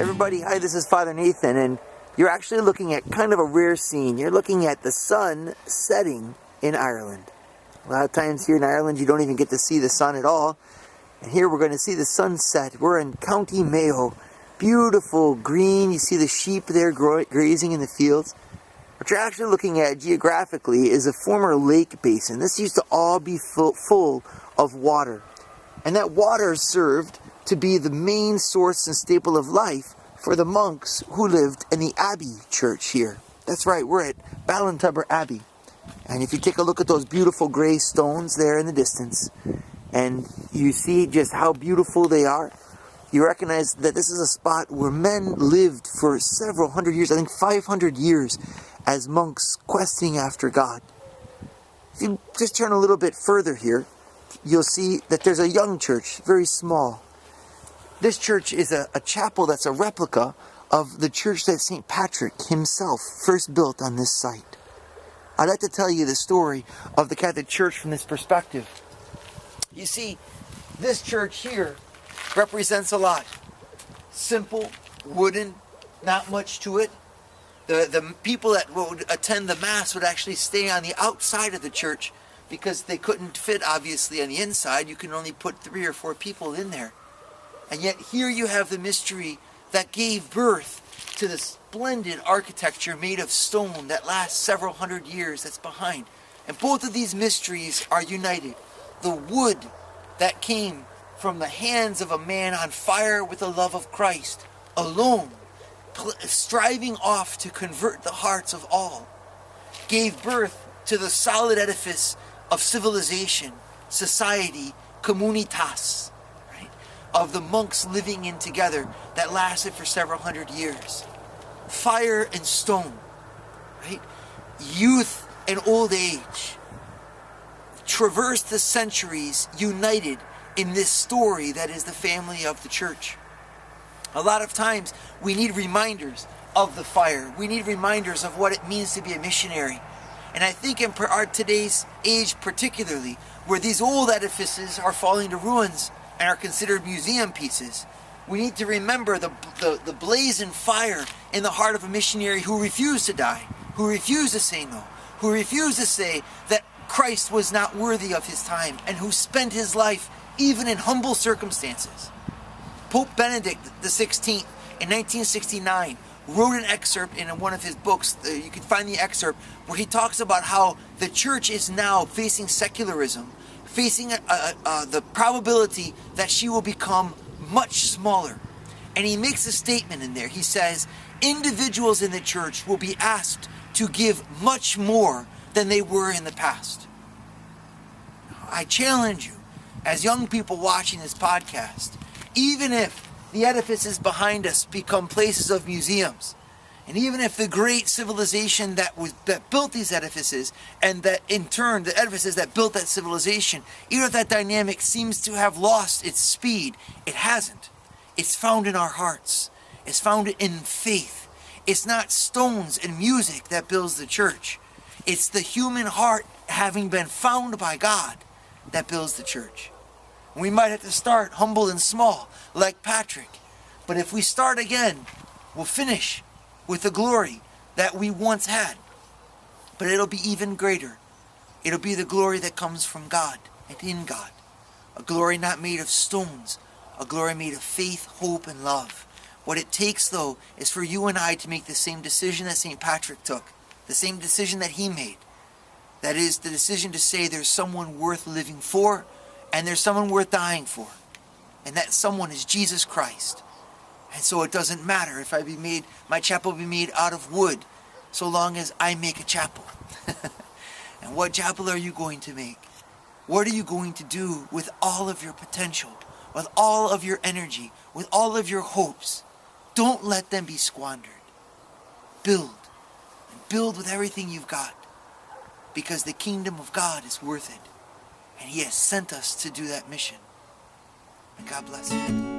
Everybody, hi, this is Father Nathan, and you're actually looking at kind of a rare scene. You're looking at the sun setting in Ireland. A lot of times here in Ireland you don't even get to see the sun at all, and here we're going to see the sunset. We're in County Mayo. Beautiful green, you see the sheep there grazing in the fields. What you're actually looking at geographically is a former lake basin. This used to all be full of water, and that water served to be the main source and staple of life for the monks who lived in the Abbey church here. That's right, we're at Ballintubber Abbey. And if you take a look at those beautiful gray stones there in the distance, and you see just how beautiful they are, you recognize that this is a spot where men lived for several hundred years, I think 500 years, as monks questing after God. If you just turn a little bit further here, you'll see that there's a young church, very small. This church is a chapel that's a replica of the church that St. Patrick himself first built on this site. I'd like to tell you the story of the Catholic Church from this perspective. You see, this church here represents a lot. Simple, wooden, not much to it. The people that would attend the Mass would actually stay on the outside of the church because they couldn't fit, obviously, on the inside. You can only put 3 or 4 people in there. And yet here you have the mystery that gave birth to the splendid architecture made of stone that lasts several hundred years that's behind. And both of these mysteries are united. The wood that came from the hands of a man on fire with the love of Christ, alone, striving off to convert the hearts of all, gave birth to the solid edifice of civilization, society, communitas, of the monks living in together that lasted for several hundred years. Fire and stone, right? Youth and old age traversed the centuries united in this story that is the family of the church. A lot of times we need reminders of the fire. We need reminders of what it means to be a missionary. And I think in our today's age particularly, where these old edifices are falling to ruins and are considered museum pieces, we need to remember the blazing fire in the heart of a missionary who refused to die, who refused to say no, who refused to say that Christ was not worthy of his time, and who spent his life even in humble circumstances. Pope Benedict XVI in 1969 wrote an excerpt in one of his books, you can find the excerpt, where he talks about how the church is now facing secularism, facing the probability that she will become much smaller. And he makes a statement in there. He says, individuals in the church will be asked to give much more than they were in the past. I challenge you, as young people watching this podcast, even if the edifices behind us become places of museums, and even if the great civilization that built these edifices, and that in turn the edifices that built that civilization, even if that dynamic seems to have lost its speed, it hasn't. It's found in our hearts. It's found in faith. It's not stones and music that builds the church. It's the human heart having been found by God that builds the church. We might have to start humble and small, like Patrick. But if we start again, we'll finish with the glory that we once had. But it'll be even greater. It'll be the glory that comes from God and in God. A glory not made of stones. A glory made of faith, hope, and love. What it takes, though, is for you and I to make the same decision that St. Patrick took. The same decision that he made. That is, the decision to say there's someone worth living for, and there's someone worth dying for. And that someone is Jesus Christ. And so it doesn't matter if my chapel be made out of wood, so long as I make a chapel. And what chapel are you going to make? What are you going to do with all of your potential, with all of your energy, with all of your hopes? Don't let them be squandered. Build. And build with everything you've got. Because the kingdom of God is worth it. And he has sent us to do that mission. And God bless you.